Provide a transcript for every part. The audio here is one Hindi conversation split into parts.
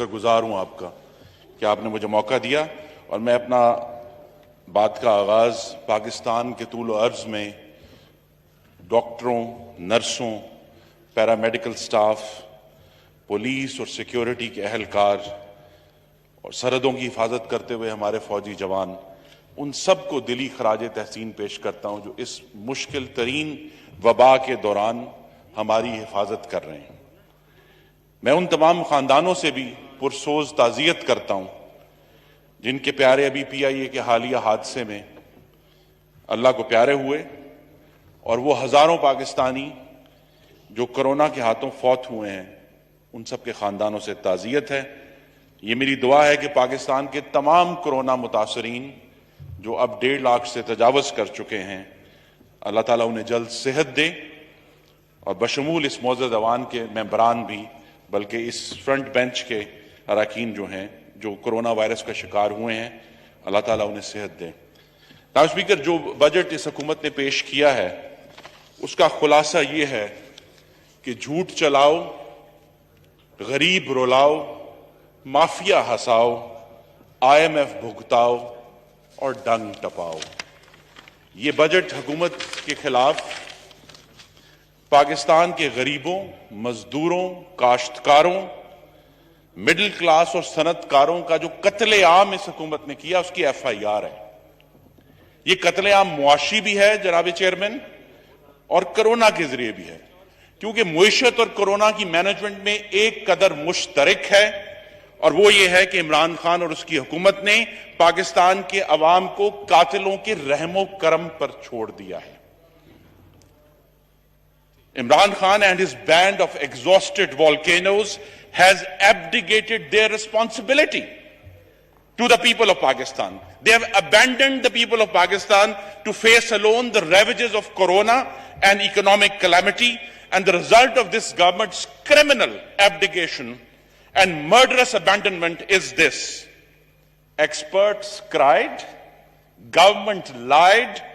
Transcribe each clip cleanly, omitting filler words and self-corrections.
शुक्रगुजार हूं आपका कि आपने मुझे मौका दिया और मैं अपना बात का आगाज पाकिस्तान के तूल अर्ज में डॉक्टरों, नर्सों, पैरामेडिकल स्टाफ, पुलिस और सिक्योरिटी के अहलकार और सरहदों की हिफाजत करते हुए हमारे फौजी जवान, उन सबको दिली खराज तहसीन पेश करता हूं जो इस मुश्किल तरीन वबा के दौरान हमारी हिफाजत कर रहे हैं। मैं उन तमाम खानदानों से भी पुरसोज ताज़ियत करता हूं जिनके प्यारे अभी PIA के हालिया हादसे में अल्लाह को प्यारे हुए और वो हजारों पाकिस्तानी जो कोरोना के हाथों फौत हुए हैं, उन सब के खानदानों से ताज़ियत है। ये मेरी दुआ है कि पाकिस्तान के तमाम कोरोना मुतासरीन जो अब 1.5 लाख से तजावज़ कर चुके हैं, अल्लाह ताला उन्हें जल्द सेहत दे और बशमूल इस मौजूद अवान के मेंबरान भी, बल्कि इस फ्रंट बेंच के अरकान जो हैं जो कोरोना वायरस का शिकार हुए हैं, अल्लाह ताला उन्हें सेहत दे। नायब स्पीकर, जो बजट इस हुकूमत ने पेश किया है उसका खुलासा ये है कि झूठ चलाओ, गरीब रुलाओ, माफिया हंसाओ, IMF भुगताओ और डंग टपाओ। ये बजट हुकूमत के खिलाफ पाकिस्तान के गरीबों, मजदूरों, काश्तकारों, मिडिल क्लास और सनतकारों का जो कत्लेआम इस हुकूमत ने किया उसकी FIR है। ये कत्लेआम मुआशी भी है जनाब चेयरमैन और कोरोना के जरिए भी है, क्योंकि मुईशत और कोरोना की मैनेजमेंट में एक कदर मुश्तरक है और वो ये है कि इमरान खान और उसकी हुकूमत ने पाकिस्तान के अवाम को कातिलों के रहमो करम पर छोड़ दिया है। Imran Khan and his band of exhausted volcanoes has abdicated their responsibility to the people of Pakistan. They have abandoned the people of Pakistan to face alone the ravages of corona and economic calamity, and the result of this government's criminal abdication and murderous abandonment is this: experts cried, government lied,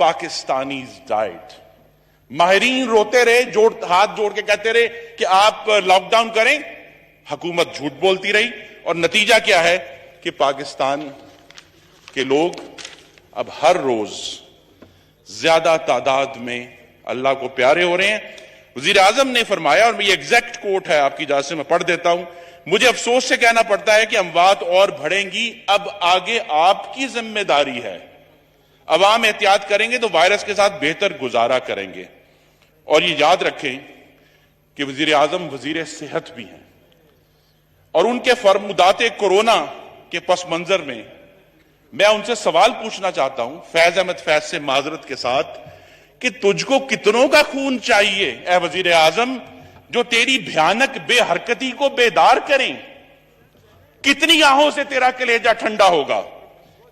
Pakistanis died. माहिरीन रोते रहे, हाथ जोड़ के कहते रहे कि आप लॉकडाउन करें, हुकूमत झूठ बोलती रही और नतीजा क्या है कि पाकिस्तान के लोग अब हर रोज ज्यादा तादाद में अल्लाह को प्यारे हो रहे हैं। वजीर आजम ने फरमाया, और ये एग्जैक्ट कोट है, आपकी इजाजत से मैं पढ़ देता हूं, मुझे अफसोस से कहना पड़ता है कि अमवात और बढ़ेंगी, अब आगे आपकी जिम्मेदारी है। अवाम एहतियात करेंगे तो वायरस के साथ बेहतर गुजारा करेंगे। और ये याद रखें कि वजीर आजम वजीर सेहत भी हैं और उनके फरमुदाते कोरोना के पस मंजर में मैं उनसे सवाल पूछना चाहता हूं, फैज अहमद फैज से माजरत के साथ, कि तुझको कितनों का खून चाहिए ए वजीर आजम जो तेरी भयानक बेहरकती को बेदार करें? कितनी आहों से तेरा कलेजा ठंडा होगा?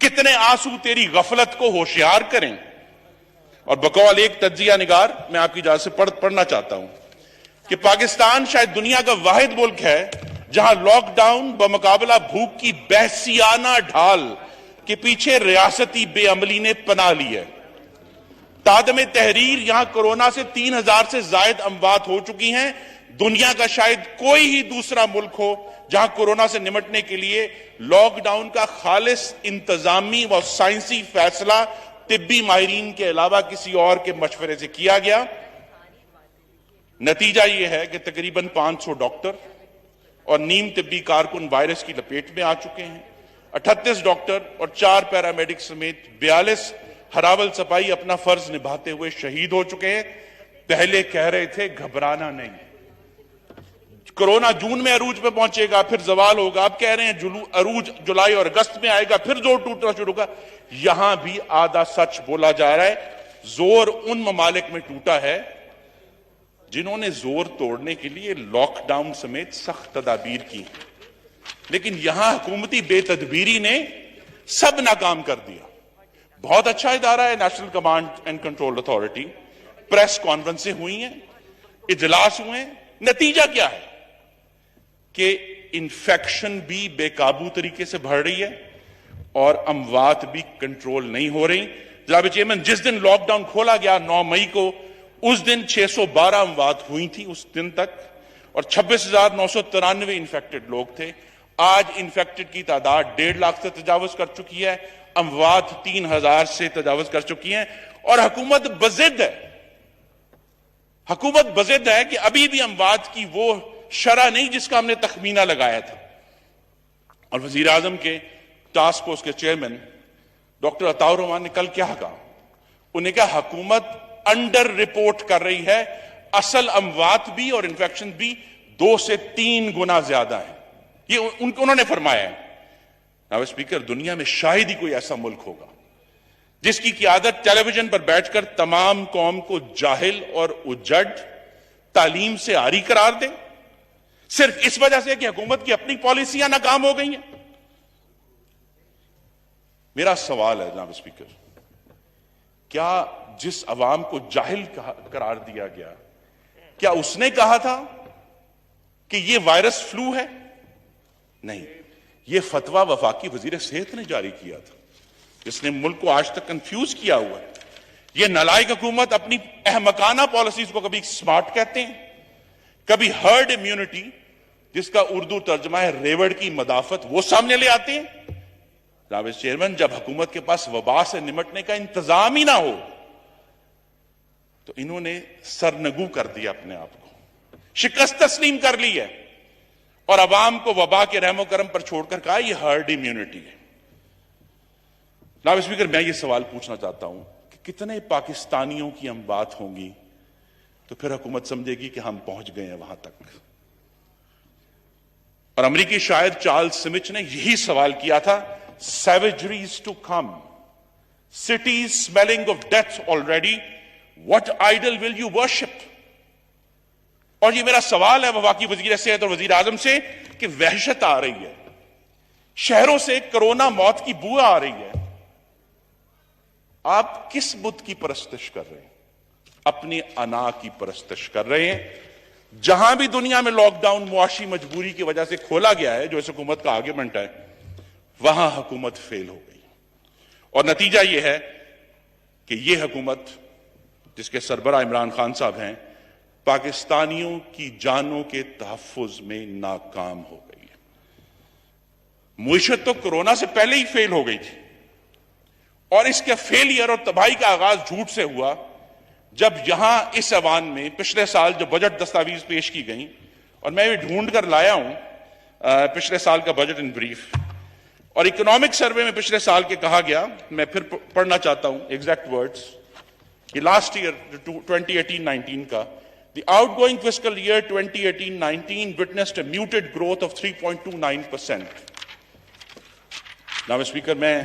कितने आंसू तेरी गफलत को होशियार करें? और बकौल एक तज्जिया निगार मैं आपकी इजाजत से पढ़ना चाहता हूं कि पाकिस्तान शायद दुनिया का वाहिद मुल्क है जहां लॉकडाउन बमुकाबला भूख की बहसियाना ढाल के पीछे रियासती बेअमली ने पनाह ली है। तादमे तहरीर यहां कोरोना से 3000 से जायद अमवात हो चुकी हैं। दुनिया का शायद कोई ही दूसरा मुल्क हो जहां कोरोना से निपटने के लिए लॉकडाउन का खालिस इंतजामी व साइंसी फैसला तिब्बी माहिरीन के अलावा किसी और के मशवरे से किया गया। नतीजा यह है कि तकरीबन 500 डॉक्टर और नीम तिब्बी कारकुन वायरस की लपेट में आ चुके हैं। 38 डॉक्टर और 4 पैरामेडिक समेत 42 हरावल सपाई अपना फर्ज निभाते हुए शहीद हो चुके हैं। पहले कह रहे थे घबराना नहीं, कोरोना जून में अरूज पे पहुंचेगा, फिर जवाल होगा। अब कह रहे हैं अरूज जुलाई और अगस्त में आएगा, फिर जोर टूटना शुरू होगा। यहां भी आधा सच बोला जा रहा है। जोर उन ममालिक में टूटा है जिन्होंने जोर तोड़ने के लिए लॉकडाउन समेत सख्त तदाबीर की, लेकिन यहां हुकूमती बेतदबीरी ने सब नाकाम कर दिया। बहुत अच्छा इदारा है national command and control authority. Press कॉन्फ्रेंसें हुई हैं, इजलास हुए हैं। नतीजा क्या है कि इंफेक्शन भी बेकाबू तरीके से बढ़ रही है और अमवात भी कंट्रोल नहीं हो रही। जनाब चेयरमैन, जिस दिन लॉकडाउन खोला गया 9 मई को, उस दिन 612 अमवात हुई थी उस दिन तक, और 26,993 इन्फेक्टेड लोग थे। आज इन्फेक्टेड की तादाद 1.5 लाख से तजावज कर चुकी है, अमवात 3,000 से तजावज कर चुकी हैं। और हुकूमत बजिद है कि अभी भी अमवात की वो शरह नहीं जिसका हमने तखमीना लगाया था। और वजीर आजम के टास्क फोर्स के चेयरमैन डॉक्टर अताउर रहमान ने कल क्या कहा? उन्हें कहा हुकूमत अंडर रिपोर्ट कर रही है, असल अमवात भी और इन्फेक्शन भी 2 से 3 गुना ज्यादा है। ये उन्होंने फरमाया है। नाव स्पीकर, दुनिया में शायद ही कोई ऐसा मुल्क होगा जिसकी क़ियादत टेलीविजन पर बैठकर तमाम कौम को जाहिल और उजड़ तालीम से आरी करार दे, सिर्फ इस वजह से कि हुकूमत की अपनी पॉलिसियां नाकाम हो गई हैं। मेरा सवाल है जनाब स्पीकर, क्या जिस अवाम को जाहिल करार दिया गया, क्या उसने कहा था कि यह वायरस फ्लू है? नहीं, यह फतवा वफाकी वजीर सेहत ने जारी किया था, जिसने मुल्क को आज तक कंफ्यूज किया हुआ है। यह नालायक हुकूमत अपनी अहमकाना पॉलिसीज को कभी स्मार्ट कहते हैं, कभी हर्ड इम्यूनिटी, जिसका उर्दू तर्जमा है रेवड़ की मदाफत, वो सामने ले आते हैं। जनाब चेयरमैन, जब हुकूमत के पास वबा से निमटने का इंतजाम ही ना हो तो इन्होंने सरनगू कर दिया, अपने आप को शिकस्त तस्लीम कर ली है और अवाम को वबा के रहमो करम पर छोड़कर कहा यह हर्ड इम्यूनिटी है। जनाब स्पीकर, मैं ये सवाल पूछना चाहता हूं कि कितने पाकिस्तानियों की हम बात होंगी तो फिर हुकूमत समझेगी कि हम पहुंच गए हैं वहां तक। और अमेरिकी शायर चार्ल्स सिमिच ने यही सवाल किया था, savageries to come, cities smelling of death already, what idol will you worship? और ये मेरा सवाल है वफाकी वजीर सेहत और वजीर आजम से कि वहशत आ रही है, शहरों से कोरोना मौत की बू आ रही है, आप किस बुत की परस्तिश कर रहे हैं? अपनी अना की परस्तिश कर रहे हैं। जहां भी दुनिया में लॉकडाउन मुआशी मजबूरी की वजह से खोला गया है, जो इस हुकूमत का आर्ग्यूमेंट है, वहां हुकूमत फेल हो गई। और नतीजा यह है कि यह हुकूमत, जिसके सरबराह इमरान खान साहब हैं, पाकिस्तानियों की जानों के तहफ्फुज में नाकाम हो गई है। मुईशत तो कोरोना से पहले ही फेल हो गई थी और इसके फेलियर और तबाही का आगाज झूठ से हुआ जब यहां इस ऐवान में पिछले साल जो बजट दस्तावेज पेश की गई, और मैं ये ढूंढ कर लाया हूं पिछले साल का बजट इन ब्रीफ, और इकोनॉमिक सर्वे में पिछले साल के कहा गया, मैं फिर पढ़ना चाहता हूं एग्जैक्ट वर्ड्स, कि लास्ट ईयर 2018-19 का, the outgoing fiscal year 2018-19 witnessed a muted growth of 3.29%। नाम स्पीकर, मैं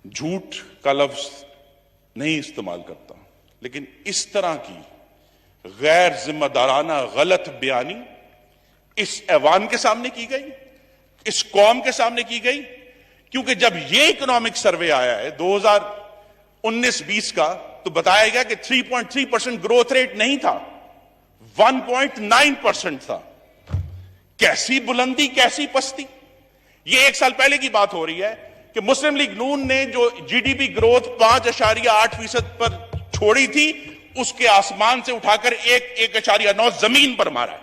झूठ का लफ्ज नहीं इस्तेमाल करता, लेकिन इस तरह की गैर जिम्मेदाराना गलत बयानी इस ऐवान के सामने की गई, इस कौम के सामने की गई, क्योंकि जब यह इकोनॉमिक सर्वे आया है 2019-20 का, तो बताया गया कि 3.3% ग्रोथ रेट नहीं था, 1.9% था। कैसी बुलंदी, कैसी पस्ती। यह 1 साल पहले की बात हो रही है कि मुस्लिम लीग नून ने जो जीडीपी ग्रोथ 5.8% पर छोड़ी थी, उसके आसमान से उठाकर 1.9 जमीन पर मारा।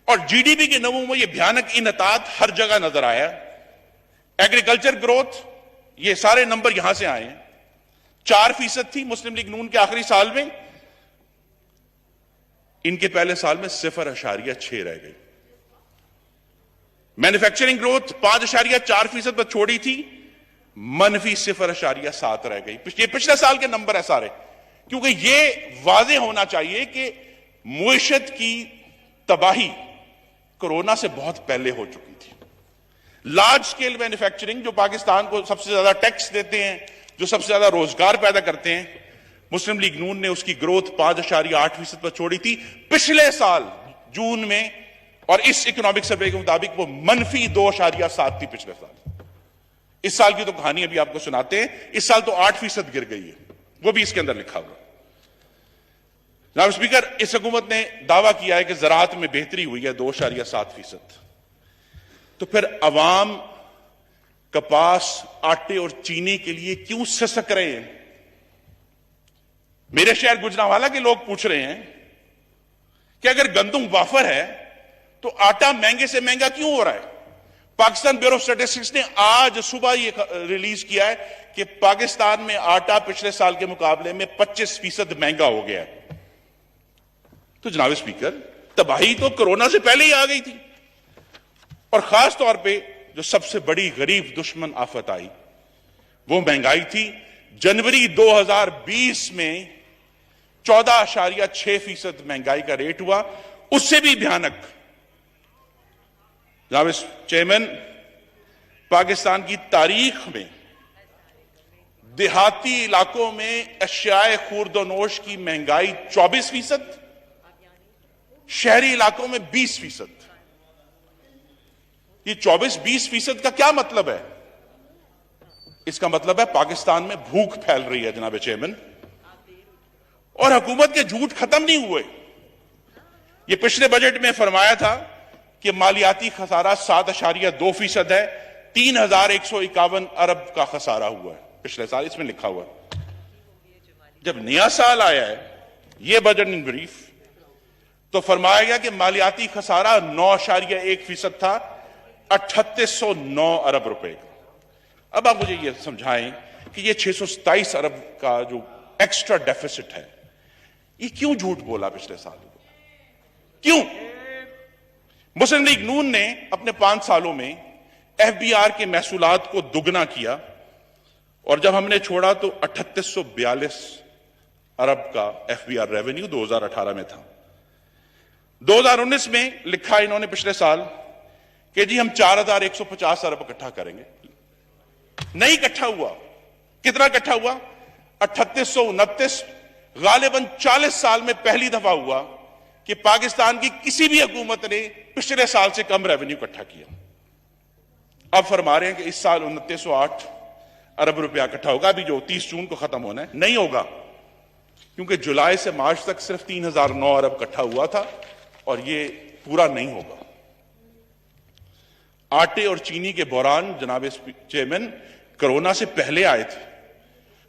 और जीडीपी के नमूनों में यह भयानक इनतात हर जगह नजर आया। एग्रीकल्चर ग्रोथ, ये सारे नंबर यहां से आए हैं, 4% थी मुस्लिम लीग नून के आखिरी साल में, इनके पहले साल में 0.6 रह गई। मैन्युफैक्चरिंग ग्रोथ 5.4% पर छोड़ी थी, मनफी 0.7 रह गई। ये पिछले साल के नंबर है सारे, क्योंकि यह वाज़ेह होना चाहिए कि मुईशत की तबाही कोरोना से बहुत पहले हो चुकी थी। लार्ज स्केल मैन्युफैक्चरिंग, जो पाकिस्तान को सबसे ज्यादा टैक्स देते हैं, जो सबसे ज्यादा रोजगार पैदा करते हैं, मुस्लिम लीग नून ने उसकी ग्रोथ 5.8% पर छोड़ी थी पिछले साल जून में, और इस इकोनॉमिक सर्वे के मुताबिक वो मनफी 2.7 थी पिछले साल। इस साल की तो कहानी अभी आपको सुनाते हैं, इस साल तो 8% गिर गई है, वो भी इसके अंदर लिखा हुआ। जनाब स्पीकर, इस हुकूमत ने दावा किया है कि ज़राअत में बेहतरी हुई है 2.7%, तो फिर अवाम कपास, आटे और चीनी के लिए क्यों सिसक रहे हैं? मेरे शहर गुजरांवाला के लोग पूछ रहे हैं कि अगर गंदुम वाफर है तो आटा महंगे से महंगा क्यों हो रहा है। पाकिस्तान ब्यूरो ऑफ स्टैटिस्टिक्स ने आज सुबह ये रिलीज किया है कि पाकिस्तान में आटा पिछले साल के मुकाबले में 25% महंगा हो गया है। तो जनाब स्पीकर, तबाही तो कोरोना से पहले ही आ गई थी, और खास तौर पे जो सबसे बड़ी गरीब दुश्मन आफत आई वो महंगाई थी। जनवरी 2020 में 14.6% महंगाई का रेट हुआ। उससे भी भयानक, जनाब चेयरमैन, पाकिस्तान की तारीख में देहाती इलाकों में अशियाए खुर्दोनोश की महंगाई 24%, शहरी इलाकों में 20%। ये 24-20% का क्या मतलब है? इसका मतलब है पाकिस्तान में भूख फैल रही है जनाब चेयरमैन, और हुकूमत के झूठ खत्म नहीं हुए। ये पिछले बजट में फरमाया था कि मालियाती खसारा 7.2% है, 3,151 अरब का खसारा हुआ है पिछले साल, इसमें लिखा हुआ है। जब नया साल आया है, यह बजट इन ब्रीफ, तो फरमाया गया कि मालियाती खसारा 9.1% था, 3809 अरब रुपए का। अब आप मुझे यह समझाएं कि यह 627 अरब का जो एक्स्ट्रा डेफिसिट है, ये क्यों झूठ बोला पिछले साल? क्यों? मुस्लिम लीग नून ने अपने 5 सालों में एफबीआर के महसूलात को दुगना किया, और जब हमने छोड़ा तो 3842 अरब का एफबीआर रेवेन्यू 2018 में था। 2019 में लिखा इन्होंने पिछले साल कि जी हम 4150 अरब इकट्ठा करेंगे। नहीं इकट्ठा हुआ। कितना इकट्ठा हुआ? 3829। गालिबन 40 साल में पहली दफा हुआ कि पाकिस्तान की किसी भी हुकूमत ने पिछले साल से कम रेवेन्यू इकट्ठा किया। अब फरमा रहे हैं कि इस साल 2908 अरब रुपया इकट्ठा होगा, अभी जो 30 जून को खत्म होना है। नहीं होगा, क्योंकि जुलाई से मार्च तक सिर्फ 3009 अरब इकट्ठा हुआ था, और ये पूरा नहीं होगा। आटे और चीनी के बहरान जनाब चेयरमैन कोरोना से पहले आए थे।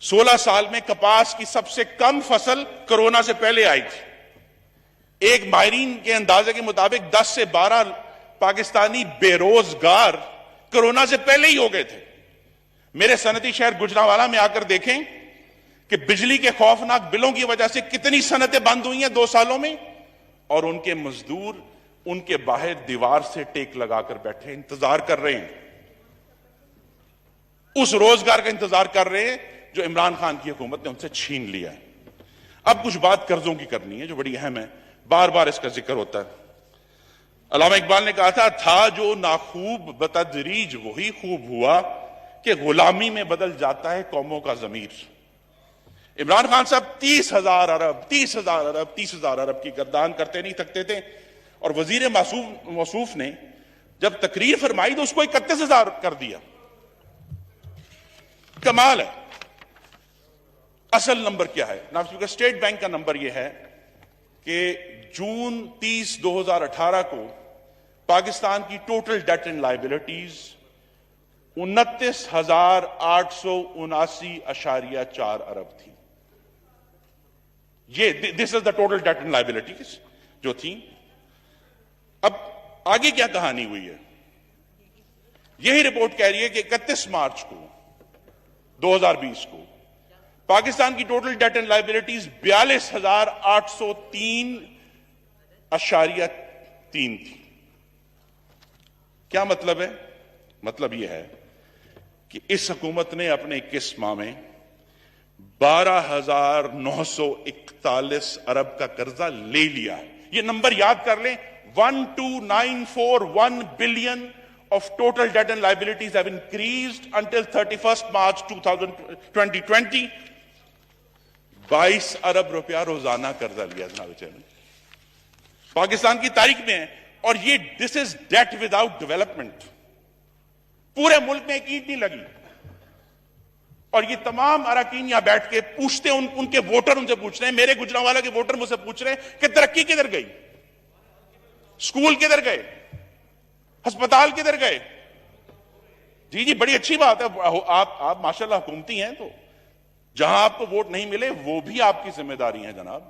16 साल में कपास की सबसे कम फसल कोरोना से पहले आई थी। एक माहिरीन के अंदाजे के मुताबिक 10 से 12 पाकिस्तानी बेरोजगार कोरोना से पहले ही हो गए थे। मेरे सनती शहर गुजरांवाला में आकर देखें कि बिजली के खौफनाक बिलों की वजह से कितनी सनतें बंद हुई हैं 2 सालों में, और उनके मजदूर उनके बाहर दीवार से टेक लगाकर बैठे इंतजार कर रहे हैं, उस रोजगार का इंतजार कर रहे हैं जो इमरान खान की हुकूमत ने उनसे छीन लिया है। अब कुछ बात कर्जों की करनी है जो बड़ी अहम है, बार बार इसका जिक्र होता है। अल्लामा इकबाल ने कहा था जो नाखूब बतदरीज वही खूब हुआ कि गुलामी में बदल जाता है कौमों का जमीर। इमरान खान साहब 30,000 अरब 30,000 अरब की गर्दान करते नहीं थकते थे, और वजीर मौसूफ ने जब तकरीर फरमाई तो उसको 31,000 कर दिया। कमाल है। असल नंबर क्या है ना? स्टेट बैंक का नंबर यह है कि जून 30, 2018 को पाकिस्तान की टोटल डेट एंड लायबिलिटीज 29,879.4 अरब थी। ये this is the total date and liabilities जो थी। अब आगे क्या कहानी हुई है? यही रिपोर्ट कह रही है कि 31 मार्च को 2020 को पाकिस्तान की टोटल डेट एंड लायबिलिटीज 42,803.3 थी। क्या मतलब है? मतलब यह है कि इस हुकूमत ने अपने 21 माह में 12,941 अरब का कर्जा ले लिया है। यह नंबर याद कर लें, 12,941 billion of total debt and liabilities have increased until 31st March 2020. 22 अरब रुपया रोजाना कर्जा लिया जनाब चेयरमैन, पाकिस्तान की तारीख में है। और ये this is debt without development. पूरे मुल्क में एक ईंट नहीं लगी, और ये तमाम अरकान यहां बैठ के पूछते हैं, उनके वोटर उनसे पूछ रहे हैं, मेरे गुजरांवाला के वोटर मुझसे पूछ रहे हैं कि तरक्की किधर गई, स्कूल किधर गए, अस्पताल किधर गए। जी जी, बड़ी अच्छी बात है, आप माशाल्लाह हुकूमती हैं, तो जहां आपको वोट नहीं मिले वो भी आपकी जिम्मेदारी है जनाब।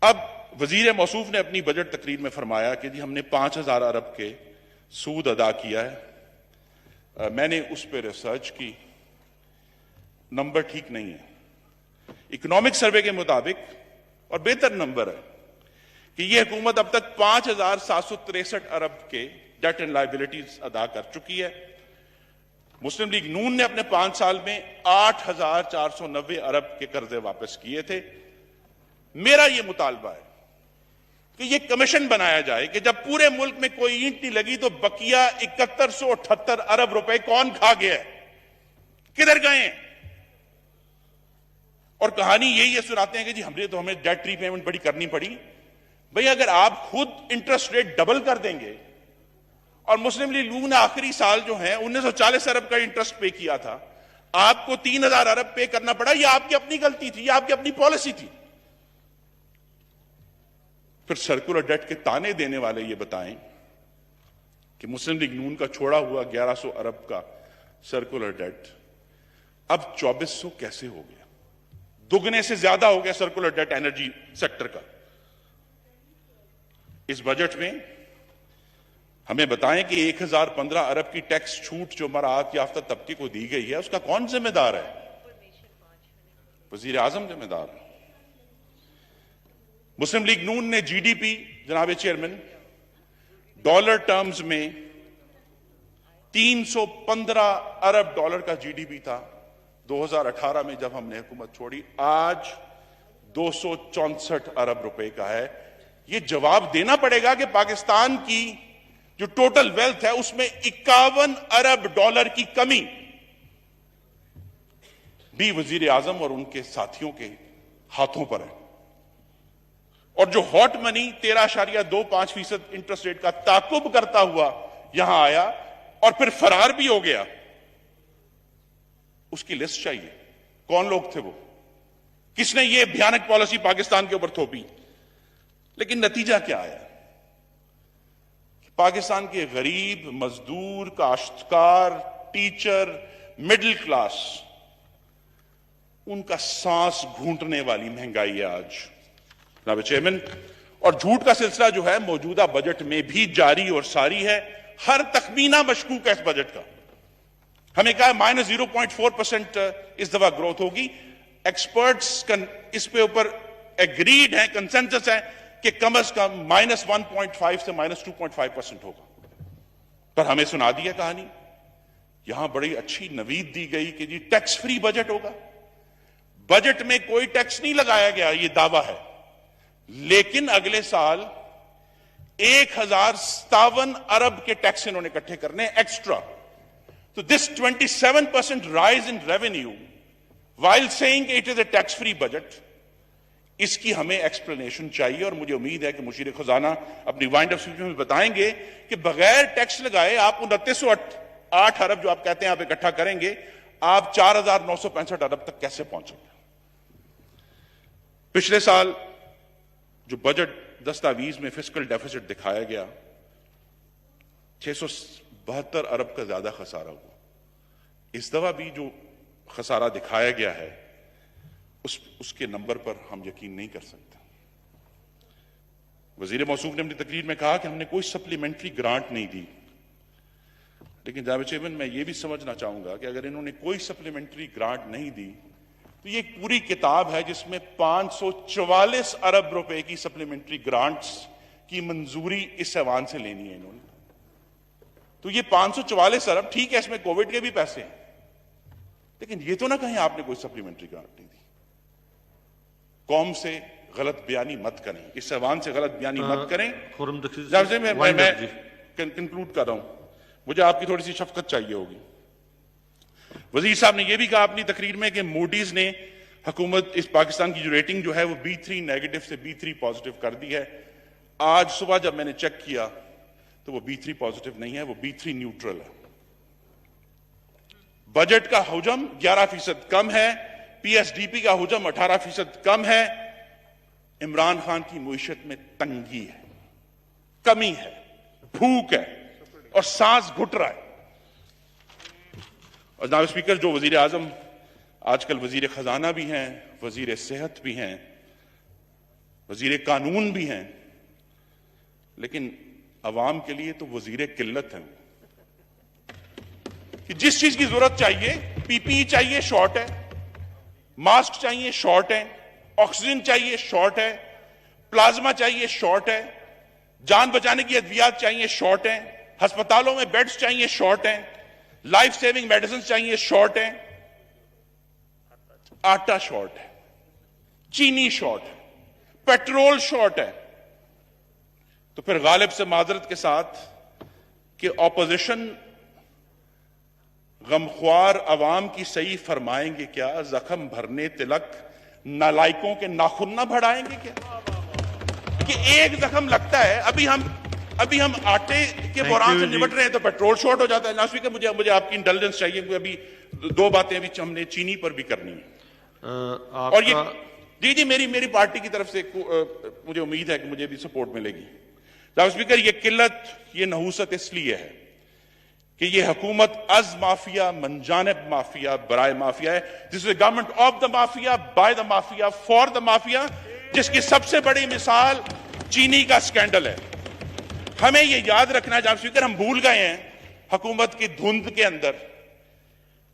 अब वजीर मौसूफ ने अपनी बजट तकरीर में फरमाया कि जी हमने 5,000 अरब के सूद अदा किया है। मैंने उस पर रिसर्च की, नंबर ठीक नहीं है। इकोनॉमिक सर्वे के मुताबिक, और बेहतर नंबर है, कि यह हुकूमत अब तक 5,763 अरब के डेट एंड लायबिलिटीज अदा कर चुकी है। मुस्लिम लीग नून ने अपने 5 साल में 8,490 अरब के कर्जे वापस किए थे। मेरा यह मुतालबा है कि यह कमीशन बनाया जाए कि जब पूरे मुल्क में कोई ईंट नहीं लगी तो बकिया 7178 अरब रुपए कौन खा गया है, किधर गए हैं। और कहानी यही है, सुनाते हैं कि जी हमें डेट रीपेमेंट बड़ी करनी पड़ी। भाई अगर आप खुद इंटरेस्ट रेट डबल कर देंगे, और मुस्लिम लीग नून ने आखिरी साल जो है 1940 अरब का इंटरेस्ट पे किया था, आपको 3,000 अरब पे करना पड़ा, यह आपकी अपनी गलती थी, यह आपकी अपनी पॉलिसी थी। फिर सर्कुलर डेट के ताने देने वाले ये बताएं कि मुस्लिम लीग नून का छोड़ा हुआ 1100 अरब का सर्कुलर डेट अब 2400 कैसे हो गया? दुगने से ज्यादा हो गया सर्कुलर डेट एनर्जी सेक्टर का। इस बजट में हमें बताएं कि 1015 अरब की टैक्स छूट जो मराहत याफ्ता तबके को दी गई है, उसका कौन जिम्मेदार है? वजीर आजम जिम्मेदार है। मुस्लिम लीग नून ने जीडीपी, जनाब चेयरमैन, डॉलर टर्म्स में 315 अरब डॉलर का जीडीपी था 2018 में जब हमने हुकूमत छोड़ी, आज 264 अरब रुपए का है। यह जवाब देना पड़ेगा कि पाकिस्तान की जो टोटल वेल्थ है उसमें 51 अरब डॉलर की कमी भी वजीर आजम और उनके साथियों के हाथों पर है। और जो हॉट मनी 13.25% इंटरेस्ट रेट का ताकुब करता हुआ यहां आया और फिर फरार भी हो गया, उसकी लिस्ट चाहिए। कौन लोग थे वो? किसने ये भयानक पॉलिसी पाकिस्तान के ऊपर थोपी? लेकिन नतीजा क्या आया? पाकिस्तान के गरीब, मजदूर, काश्तकार, टीचर, मिडिल क्लास, उनका सांस घूंटने वाली महंगाई है आज, जनाब चेयरमैन। और झूठ का सिलसिला जो है मौजूदा बजट में भी जारी और सारी है। हर तखमीना मशकूक है इस बजट का। हमें कहा -0.4% इस दफा ग्रोथ होगी। एक्सपर्ट्स इस पे ऊपर एग्रीड है, कंसेंसस है कि कम से कम -1.5 से -2.5% होगा। पर हमें सुना दिया कहानी। यहां बड़ी अच्छी नवीद दी गई कि जी टैक्स फ्री बजट होगा। बजट में कोई टैक्स नहीं लगाया गया, यह दावा है, लेकिन अगले साल 1057 अरब के टैक्स इन्होंने इकट्ठे करने एक्स्ट्रा। तो this 27% rise in revenue while saying it is a tax free budget, इसकी हमें एक्सप्लेनेशन चाहिए। और मुझे उम्मीद है कि मुशीर खजाना अपनी वाइंड अप स्पीच में बताएंगे कि बगैर टैक्स लगाए आप 2908 अरब जो आप कहते हैं आप इकट्ठा करेंगे, आप 4,965 अरब तक कैसे पहुंचेंगे। पिछले साल जो बजट दस्तावेज में फिस्कल डेफिसिट दिखाया गया, 672 अरब का ज्यादा खसारा हुआ। इस दफा भी जो खसारा दिखाया गया है उसके नंबर पर हम यकीन नहीं कर सकते। वजीर मौसूफ ने अपनी तकरीर में कहा कि हमने कोई सप्लीमेंट्री ग्रांट नहीं दी, लेकिन जनाब चेयरमैन मैं ये भी समझना चाहूंगा कि अगर इन्होंने कोई सप्लीमेंट्री ग्रांट नहीं दी तो ये एक पूरी किताब है जिसमें 544 अरब रुपए की सप्लीमेंट्री ग्रांट्स की मंजूरी इस ऐवान से लेनी है इन्होंने। तो ये 544 अरब ठीक है, इसमें कोविड के भी पैसे हैं, लेकिन ये तो ना कहें आपने कोई सप्लीमेंट्री ग्रांट नहीं दी। कौम से गलत बयानी मत करें, इस ऐवान से गलत बयानी मत करें। मैं कंक्लूड कर रहा हूं, मुझे आपकी थोड़ी सी शफकत चाहिए होगी। वजीर साहब ने यह भी कहा अपनी तकरीर में कि मूडीज ने हुकूमत इस पाकिस्तान की जो रेटिंग जो है वो B3 नेगेटिव से B3 पॉजिटिव कर दी है। आज सुबह जब मैंने चेक किया तो वो B3 पॉजिटिव नहीं है, वो B3 न्यूट्रल है। बजट का हुजम 11% कम है, PSDP का हुजम 18% कम है। इमरान खान की मुईशत में तंगी है, कमी है, भूख है और सांस घुट रहा है। और जनाब स्पीकर, जो वजीर आजम आजकल वजीर खजाना भी हैं, वजीर सेहत भी हैं, वजीर कानून भी हैं, लेकिन अवाम के लिए तो वजीर किल्लत हैं कि जिस चीज की जरूरत चाहिए, पीपीई चाहिए शॉर्ट है, मास्क चाहिए शॉर्ट है, ऑक्सीजन चाहिए शॉर्ट है, प्लाज्मा चाहिए शॉर्ट है, जान बचाने की अद्वियात चाहिए शॉर्ट है, अस्पतालों में बेड्स चाहिए शॉर्ट है, लाइफ सेविंग मेडिसिन चाहिए शॉर्ट है, आटा शॉर्ट है, चीनी शॉर्ट है, पेट्रोल शॉर्ट है। तो फिर गालिब से माजरत के साथ कि ऑपोजिशन गमख्वार अवाम की सही फरमाएंगे क्या, जख्म भरने तिलक नालायकों के नाखून ना बढ़ाएंगे क्या? कि एक जख्म लगता है, अभी हम आटे के बुरान से निपट रहे हैं तो पेट्रोल शॉर्ट हो जाता है। लास्ट वीक मुझे आपकी इंटेलिजेंस चाहिए, क्योंकि अभी दो बातें अभी हमने चीनी पर भी करनी है। और ये जी मेरी पार्टी की तरफ से मुझे उम्मीद है कि मुझे भी सपोर्ट मिलेगी। लास्ट स्पीकर, ये किल्लत, ये नहूसत इसलिए है कि ये हुकूमत अज माफिया, मनजानिब माफिया, बराए माफिया है। This is government of the mafia, by the mafia, for the mafia, जिसकी सबसे बड़ी मिसाल चीनी का स्कैंडल है। हमें यह याद रखना है जनाब स्पीकर, हम भूल गए हैं हुकूमत की धुंध के अंदर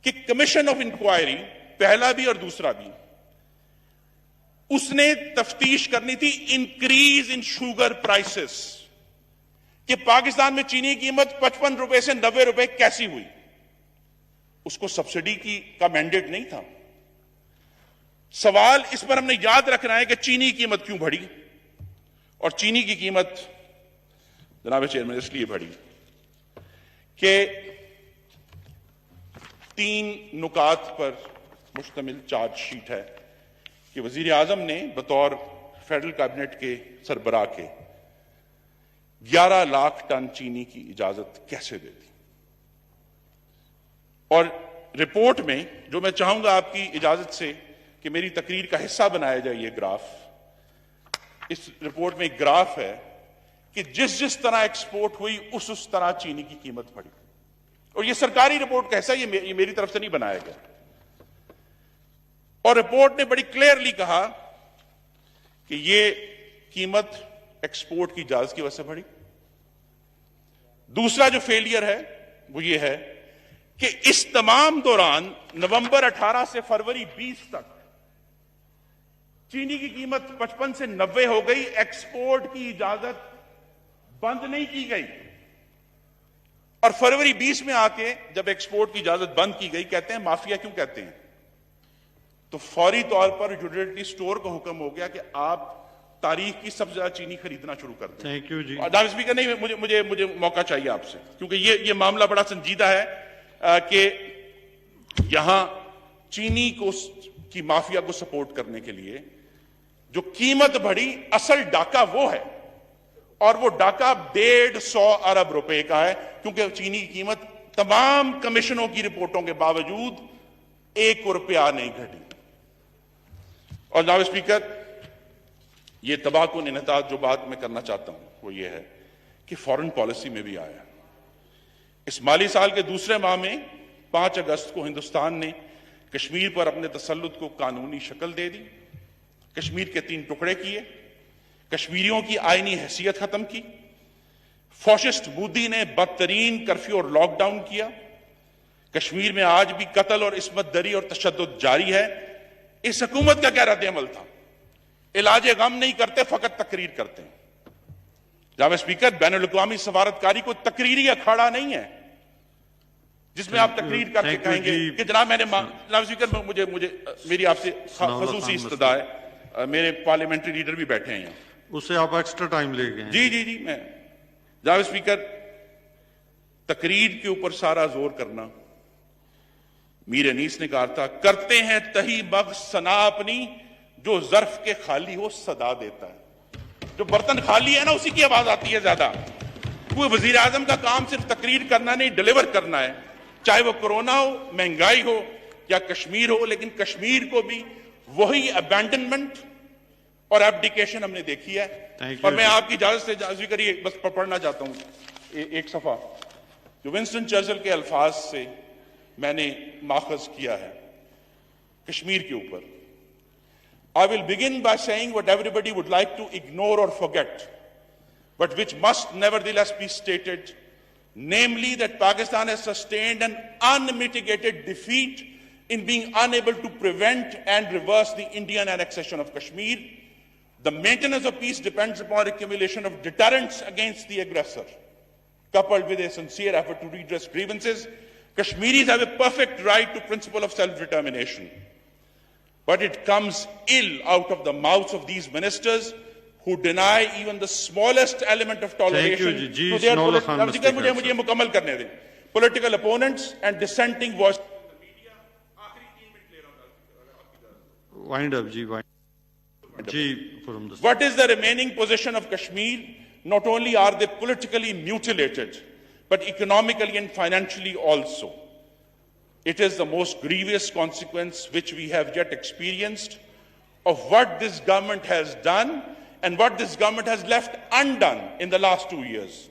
कि कमीशन ऑफ इंक्वायरी, पहला भी और दूसरा भी, उसने तफ्तीश करनी थी इंक्रीज इन शुगर प्राइसेस, कि पाकिस्तान में चीनी की कीमत 55 रुपए से 90 रुपए कैसी हुई। उसको सब्सिडी का मैंडेट नहीं था। सवाल इस पर हमने याद रखना है कि चीनी की कीमत क्यों बढ़ी, और चीनी की कीमत जनाब चेयरमैन इसलिए बढ़ी कि 3 नुकात पर मुश्तमिल चार्जशीट है कि वजीर आजम ने बतौर फेडरल कैबिनेट के सरबराह के 11 लाख टन चीनी की इजाजत कैसे दे दी। और रिपोर्ट में, जो मैं चाहूंगा आपकी इजाजत से कि मेरी तकरीर का हिस्सा बनाया जाए, ये ग्राफ, इस रिपोर्ट में एक ग्राफ है कि जिस तरह एक्सपोर्ट हुई उस तरह चीनी की कीमत बढ़ी। और ये सरकारी रिपोर्ट का हिस्सा, ये मेरी तरफ से नहीं बनाया गया। और रिपोर्ट ने बड़ी क्लियरली कहा कि ये कीमत एक्सपोर्ट की इजाजत की वजह से बढ़ी। दूसरा जो फेलियर है वो ये है कि इस तमाम दौरान नवंबर 18 से फरवरी 20 तक चीनी की कीमत 55 से 90 हो गई, एक्सपोर्ट की इजाजत बंद नहीं की गई। और फरवरी 20 में आके जब एक्सपोर्ट की इजाजत बंद की गई, कहते हैं माफिया क्यों कहते हैं, तो फौरी तौर पर यूटिलिटी स्टोर का हुक्म हो गया कि आप तारीख की सबसे ज्यादा चीनी खरीदना शुरू कर दें। थैंक यू जी। जनाब स्पीकर, नहीं, मुझे मौका चाहिए आपसे, क्योंकि ये मामला बड़ा संजीदा है कि यहां चीनी की माफिया को सपोर्ट करने के लिए जो कीमत बढ़ी, असल डाका वो है, और वो डाका 150 अरब रुपए का है, क्योंकि चीनी की कीमत तमाम कमीशनों की रिपोर्टों के बावजूद 1 रुपया नहीं घटी। और जनाब स्पीकर, ये तबाहकुन इन्हताज जो बात मैं करना चाहता हूं वो ये है कि फॉरेन पॉलिसी में भी आया। इस माली साल के दूसरे माह में 5 अगस्त को हिंदुस्तान ने कश्मीर पर अपने तसल्लुत को कानूनी शक्ल दे दी, कश्मीर के 3 टुकड़े किए, कश्मीरियों की आईनी हैसियत खत्म की, फॉशिस्ट मोदी ने बदतरीन कर्फ्यू और लॉकडाउन किया, कश्मीर में आज भी कत्ल और इस्मत दरी और तशद्दुद जारी है। इस हुकूमत का क्या रद्द-ए-अमल था? इलाजे गम नहीं करते, फकत तकरीर करते हैं। जनाब स्पीकर, बैनुल-अक़वामी सफारतकारी को तकरीरी अखाड़ा नहीं है जिसमें आप तकरीर करके कहेंगे कि जनाब स्पीकर, मुझे मेरी आपसे खसूसी इस्तदा है, मेरे पार्लियामेंट्री लीडर भी बैठे हैं यहाँ, उससे आप एक्स्ट्रा टाइम ले गए। जी मैं जनाब स्पीकर, तकरीर के ऊपर सारा जोर करना, मीर अनीस ने कहा था, करते हैं तही बख्श सना अपनी, जो जर्फ के खाली हो सदा देता है। जो बर्तन खाली है ना, उसी की आवाज आती है ज्यादा। वो वजीर आजम का काम सिर्फ तकरीर करना नहीं, डिलीवर करना है, चाहे वो कोरोना हो, महंगाई हो या कश्मीर हो। लेकिन कश्मीर को भी वही अबैंडनमेंट और एब्डिकेशन हमने देखी है। और मैं आपकी इजाजत से जिक्र ये बस पढ़ना चाहता हूं एक सफा, जो विंस्टन चर्चिल के अल्फाज से मैंने माखज किया है कश्मीर के ऊपर। I will begin by saying what everybody would like to ignore or forget, but which must nevertheless be stated, namely that Pakistan has sustained an unmitigated defeat in being unable to prevent and reverse the Indian annexation of Kashmir. The maintenance of peace depends upon accumulation of deterrents against the aggressor, coupled with a sincere effort to redress grievances. Kashmiris have a perfect right to principle of self-determination. But it comes ill out of the mouths of these ministers who deny even the smallest element of toleration to their political opponents and dissenting voices. Wind up, Ji. Wind Ji, from the What is the remaining position of Kashmir? Not only are they politically mutilated, but economically and financially also. It is the most grievous consequence which we have yet experienced of what this government has done and what this government has left undone in the last 2 years.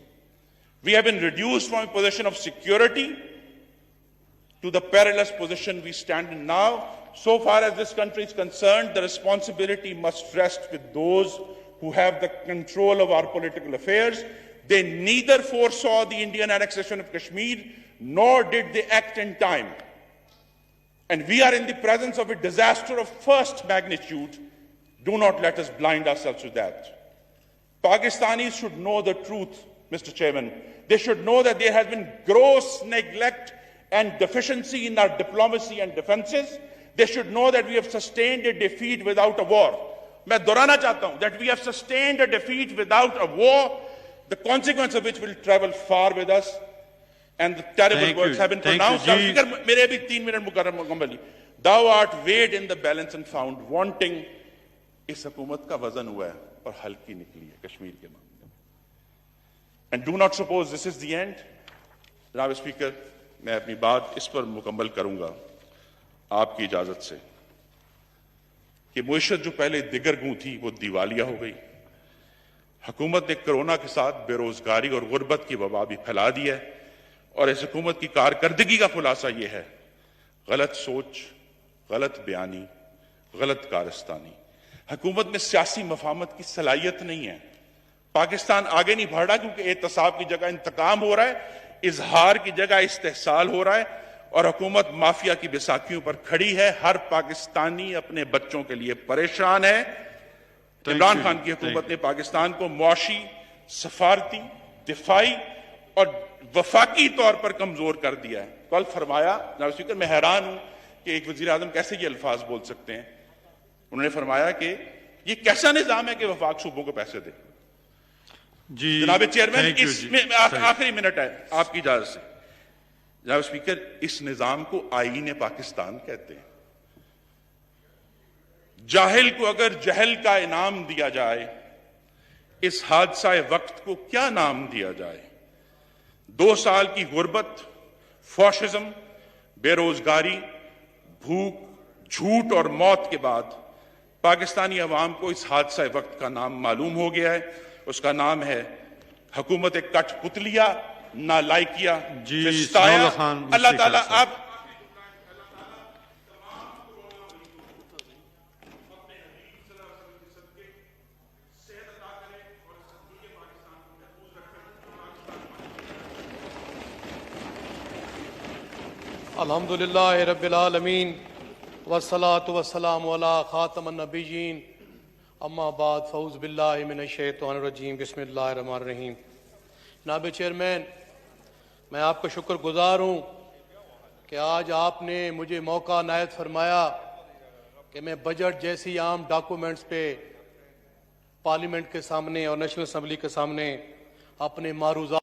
We have been reduced from a position of security to the perilous position we stand in now. So far as this country is concerned, the responsibility must rest with those who have the control of our political affairs. They neither foresaw the Indian annexation of Kashmir, nor did they act in time. And we are in the presence of a disaster of first magnitude. Do not let us blind ourselves to that. Pakistanis should know the truth, Mr. Chairman. They should know that there has been gross neglect and deficiency in our diplomacy and defenses. They should know that we have sustained a defeat without a war. मैं दोहराना चाहता हूं that we have sustained a defeat without a war, the consequence of which will travel far with us, and the terrible words have been pronounced. मेरे भी 3 मिनट मुकम्मल। Thou art weighed in the balance and found wanting. इस हुकूमत का वजन हुआ है और हल्की निकली है कश्मीर के मामले में। And do not suppose this is the end. जनाब स्पीकर, मैं अपनी बात इस पर मुकम्मल करूंगा आपकी इजाजत से कि मुइशत जो पहले दिगरगूं थी वो दिवालिया हो गई। हुकूमत ने कोरोना के साथ बेरोजगारी और गुर्बत की वबा भी फैला दी है, और इस हुकूमत की कारकर्दगी का खुलासा यह है गलत सोच, गलत बयानी, गलत कारस्तानी। हुकूमत में सियासी मफाहमत की सलाहियत नहीं है। पाकिस्तान आगे नहीं बढ़ रहा क्योंकि एहतसाब की जगह इंतकाम हो रहा है, इजहार की जगह इस्तेहसाल हो रहा है, और हुकूमत माफिया की बैसाखियों पर खड़ी है। हर पाकिस्तानी अपने बच्चों के लिए परेशान है। इमरान खान की हुकूमत ने पाकिस्तान को मुआशी, सफारती, दिफाई और वफाकी तौर पर कमजोर कर दिया है। कल फरमाया, जनाब स्पीकर, मैं हैरान हूं कि एक वजीर आजम कैसे ये अल्फाज बोल सकते हैं। उन्होंने फरमाया कि ये कैसा निजाम है कि वफाक सूबों को पैसे दे। जनाब चेयरमैन, इसमें आखिरी मिनट है आपकी इजाजत से। जनाब स्पीकर, इस निजाम को आईने पाकिस्तान कहते हैं। जाहिल को अगर जहल का इनाम दिया जाए, इस हादसा वक्त को क्या नाम दिया जाए। 2 साल की गुर्बत, फॉशिज्म, बेरोजगारी, भूख, झूठ और मौत के बाद पाकिस्तानी अवाम को इस हादसा वक्त का नाम मालूम हो गया है। उसका नाम है हुकूमत कठपुतलिया, नालायकिया, फिस्ताया। अल्लाह ताला आप अल्हम्दुलिल्लाह रब्बिल आलमीन वस्सलातु वस्सलामु अला खातमन नबिय्यीन अम्मा बाद फ़ऊज़ बिल्लाहि मिनश शैतानिर रजीम बिस्मिल्लाहिर रहमानिर रहीम। जनाब चेयरमैन, मैं आपका शुक्रगुजार हूँ कि आज आपने मुझे मौका नायत फरमाया कि मैं बजट जैसी आम डॉक्यूमेंट्स पे पार्लियामेंट के सामने और नेशनल असम्बली के सामने अपने मारूज़ात